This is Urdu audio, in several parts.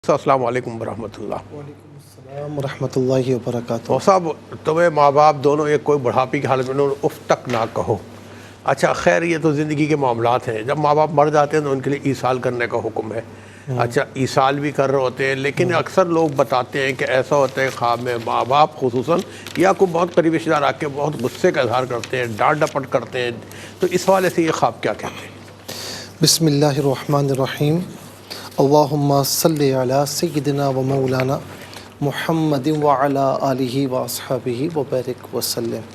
السلام علیکم ورحمۃ اللہ۔ وعلیکم السلام ورحمۃ اللہ وبرکاتہ۔ صاحب تمہیں ماں باپ دونوں ایک کوئی بڑھاپی کی حالت میں اف تک نہ کہو۔ اچھا خیر یہ تو زندگی کے معاملات ہیں، جب ماں باپ مر جاتے ہیں تو ان کے لیے ایصال کرنے کا حکم ہے۔ اچھا ایصال بھی کر رہے ہوتے ہیں، لیکن اکثر لوگ بتاتے ہیں کہ ایسا ہوتا ہے خواب میں ماں باپ خصوصاً یا کوئی بہت قریبی رشتہ دار آ کے بہت غصے کا اظہار کرتے ہیں، ڈانٹ ڈپٹ کرتے ہیں، تو اس حوالے سے یہ خواب کیا کہتے ہیں؟ بسم اللہ الرحمن الرحیم۔ اللہم صلی علی سیدنا و مولانا محمد وعلی آلہ واصحابہ وبارک وسلم۔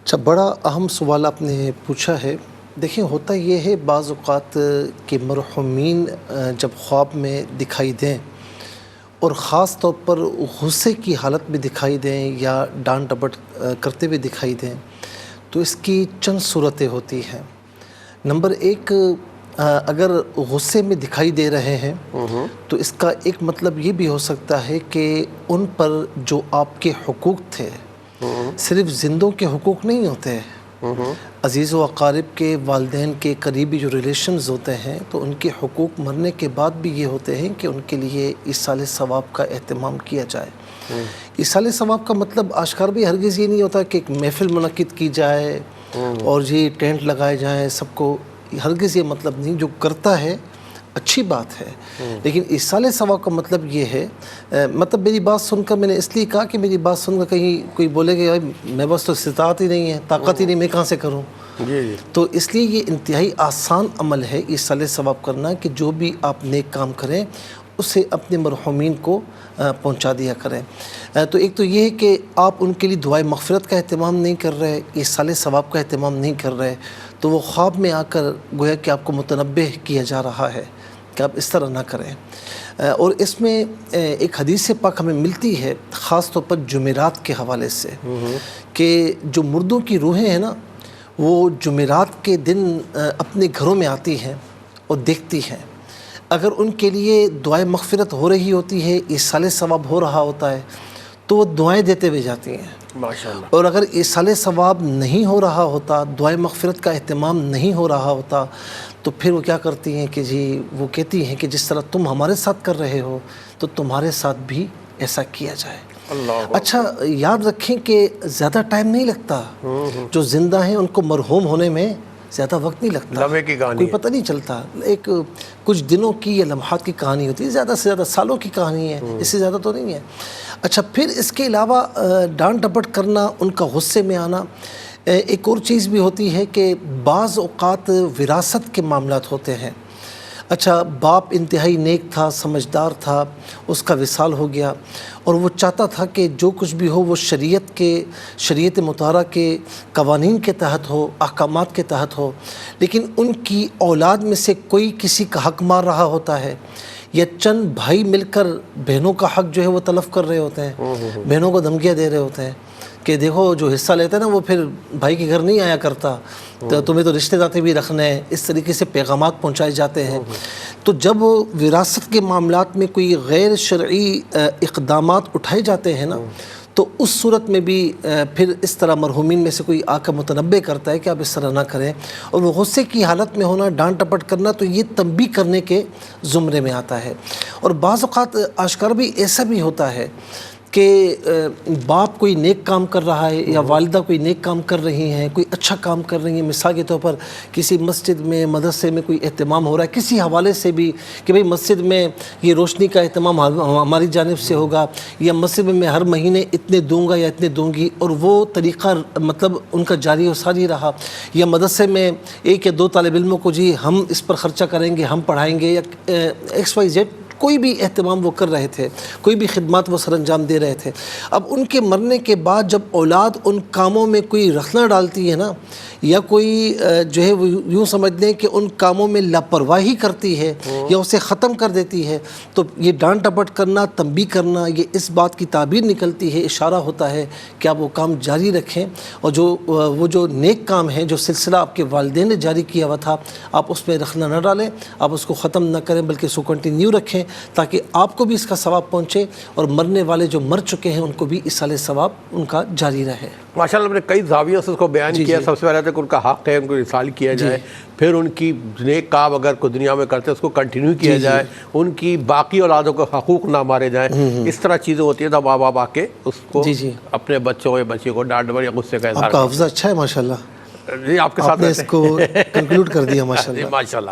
اچھا بڑا اہم سوال آپ نے پوچھا ہے۔ دیکھیں ہوتا یہ ہے بعض اوقات کہ مرحومین جب خواب میں دکھائی دیں اور خاص طور پر غصے کی حالت میں دکھائی دیں یا ڈانٹ ڈپٹ کرتے ہوئے دکھائی دیں تو اس کی چند صورتیں ہوتی ہیں۔ نمبر ایک، اگر غصے میں دکھائی دے رہے ہیں تو اس کا ایک مطلب یہ بھی ہو سکتا ہے کہ ان پر جو آپ کے حقوق تھے، صرف زندوں کے حقوق نہیں ہوتے، عزیز و اقارب کے، والدین کے قریبی جو ریلیشنز ہوتے ہیں تو ان کے حقوق مرنے کے بعد بھی یہ ہوتے ہیں کہ ان کے لیے ایصال ثواب کا اہتمام کیا جائے۔ ایصال ثواب کا مطلب آشکار بھی ہرگز یہ نہیں ہوتا کہ ایک محفل منعقد کی جائے اور یہ ٹینٹ لگائے جائیں سب کو، ہرگز یہ مطلب نہیں۔ جو کرتا ہے اچھی بات ہے، لیکن ایصال ثواب کا مطلب یہ ہے، مطلب میری بات سن کر میں نے اس لیے کہا کہ میری بات سن کر کہیں کوئی بولے کہ میرے پاس تو استطاعت ہی نہیں ہے، طاقت ہی نہیں، میں کہاں سے کروں۔ تو اس لیے یہ انتہائی آسان عمل ہے ایصال ثواب کرنا کہ جو بھی آپ نیک کام کریں اسے اپنے مرحومین کو پہنچا دیا کریں۔ تو ایک تو یہ ہے کہ آپ ان کے لیے دعائے مغفرت کا اہتمام نہیں کر رہے، ایصال ثواب کا اہتمام نہیں کر رہے، تو وہ خواب میں آ کر گویا کہ آپ کو متنبہ کیا جا رہا ہے کہ آپ اس طرح نہ کریں۔ اور اس میں ایک حدیث پاک ہمیں ملتی ہے خاص طور پر جمعرات کے حوالے سے کہ جو مردوں کی روحیں ہیں نا وہ جمعرات کے دن اپنے گھروں میں آتی ہیں اور دیکھتی ہیں۔ اگر ان کے لیے دعائے مغفرت ہو رہی ہوتی ہے، ایصال ثواب ہو رہا ہوتا ہے تو وہ دعائیں دیتے ہوئے جاتی ہیں ماشاءاللہ۔ اور اگر ایصال ثواب نہیں ہو رہا ہوتا، دعائے مغفرت کا اہتمام نہیں ہو رہا ہوتا تو پھر وہ کیا کرتی ہیں کہ جی وہ کہتی ہیں کہ جس طرح تم ہمارے ساتھ کر رہے ہو تو تمہارے ساتھ بھی ایسا کیا جائے۔ اچھا یاد رکھیں کہ زیادہ ٹائم نہیں لگتا، جو زندہ ہیں ان کو مرحوم ہونے میں زیادہ وقت نہیں لگتا، لمحے کی کہانی، کوئی پتہ نہیں چلتا، ایک کچھ دنوں کی یا لمحات کی کہانی ہوتی ہے، زیادہ سے زیادہ سالوں کی کہانی ہے، اس سے زیادہ تو نہیں ہے۔ اچھا پھر اس کے علاوہ ڈانٹ ڈپٹ کرنا، ان کا غصے میں آنا، ایک اور چیز بھی ہوتی ہے کہ بعض اوقات وراثت کے معاملات ہوتے ہیں۔ اچھا باپ انتہائی نیک تھا، سمجھدار تھا، اس کا وصال ہو گیا اور وہ چاہتا تھا کہ جو کچھ بھی ہو وہ شریعت مطہرہ کے قوانین کے تحت ہو، احکامات کے تحت ہو، لیکن ان کی اولاد میں سے کوئی کسی کا حق مار رہا ہوتا ہے یا چند بھائی مل کر بہنوں کا حق جو ہے وہ تلف کر رہے ہوتے ہیں، بہنوں کو دھمکیاں دے رہے ہوتے ہیں کہ دیکھو جو حصہ لیتا ہے نا وہ پھر بھائی کے گھر نہیں آیا کرتا، تو تمہیں تو رشتے داتے بھی رکھنے ہیں، اس طریقے سے پیغامات پہنچائے جاتے ہیں۔ تو جب وراثت کے معاملات میں کوئی غیر شرعی اقدامات اٹھائے جاتے ہیں نا تو اس صورت میں بھی پھر اس طرح مرحومین میں سے کوئی آ کر متنبہ کرتا ہے کہ آپ اس طرح نہ کریں، اور وہ غصے کی حالت میں ہونا، ڈانٹ ڈپٹ کرنا، تو یہ تنبیہ کرنے کے زمرے میں آتا ہے۔ اور بعض اوقات آشکار بھی ایسا بھی ہوتا ہے کہ باپ کوئی نیک کام کر رہا ہے یا والدہ کوئی نیک کام کر رہی ہیں، کوئی اچھا کام کر رہی ہیں، مثال کے طور پر کسی مسجد میں، مدرسے میں کوئی اہتمام ہو رہا ہے کسی حوالے سے بھی کہ بھئی مسجد میں یہ روشنی کا اہتمام ہماری جانب سے ہوگا، یا مسجد میں ہر مہینے اتنے دوں گا یا اتنے دوں گی، اور وہ طریقہ مطلب ان کا جاری و ساری رہا، یا مدرسے میں ایک یا دو طالب علموں کو جی ہم اس پر خرچہ کریں گے، ہم پڑھائیں گے، یا ایکس وائی زیڈ کوئی بھی اہتمام وہ کر رہے تھے، کوئی بھی خدمات وہ سر انجام دے رہے تھے۔ اب ان کے مرنے کے بعد جب اولاد ان کاموں میں کوئی رخنہ ڈالتی ہے نا، یا کوئی جو ہے وہ یوں سمجھ لیں کہ ان کاموں میں لاپرواہی کرتی ہے یا اسے ختم کر دیتی ہے، تو یہ ڈانٹ ڈپٹ کرنا، تنبیہ کرنا، یہ اس بات کی تعبیر نکلتی ہے، اشارہ ہوتا ہے کہ آپ وہ کام جاری رکھیں، اور وہ جو نیک کام ہیں، جو سلسلہ آپ کے والدین نے جاری کیا ہوا تھا، آپ اس میں رخنہ نہ ڈالیں، آپ اس کو ختم نہ کریں بلکہ اس کو کنٹینیو رکھیں، تاکہ آپ کو بھی اس کا ثواب پہنچے اور مرنے والے جو مر چکے ہیں ان کو بھی ایصال ثواب ان کا جاری رہے۔ ماشاء اللہ، ہم نے کئی زاویوں سے اس کو بیان کیا۔ سب سے پہلے تو ان کا حق ہے، ان کو ایصال کیا جائے، پھر ان کی نیک کام اگر کوئی دنیا میں کرتے اس کو کنٹینیو کیا جائے، ان کی باقی اولادوں کو حقوق نہ مارے جائیں، اس طرح چیزیں ہوتی ہیں۔ تو ماں باپ آ کے اس کو اپنے بچوں یا بچی کو ڈانٹ یا غصے کا اظہار۔ آپ کا حافظہ اچھا ہے ماشاء اللہ، جی آپ کے ساتھ آپ نے اس کو کنکلوڈ کر دیا ماشاء اللہ۔ ماشاء اللہ۔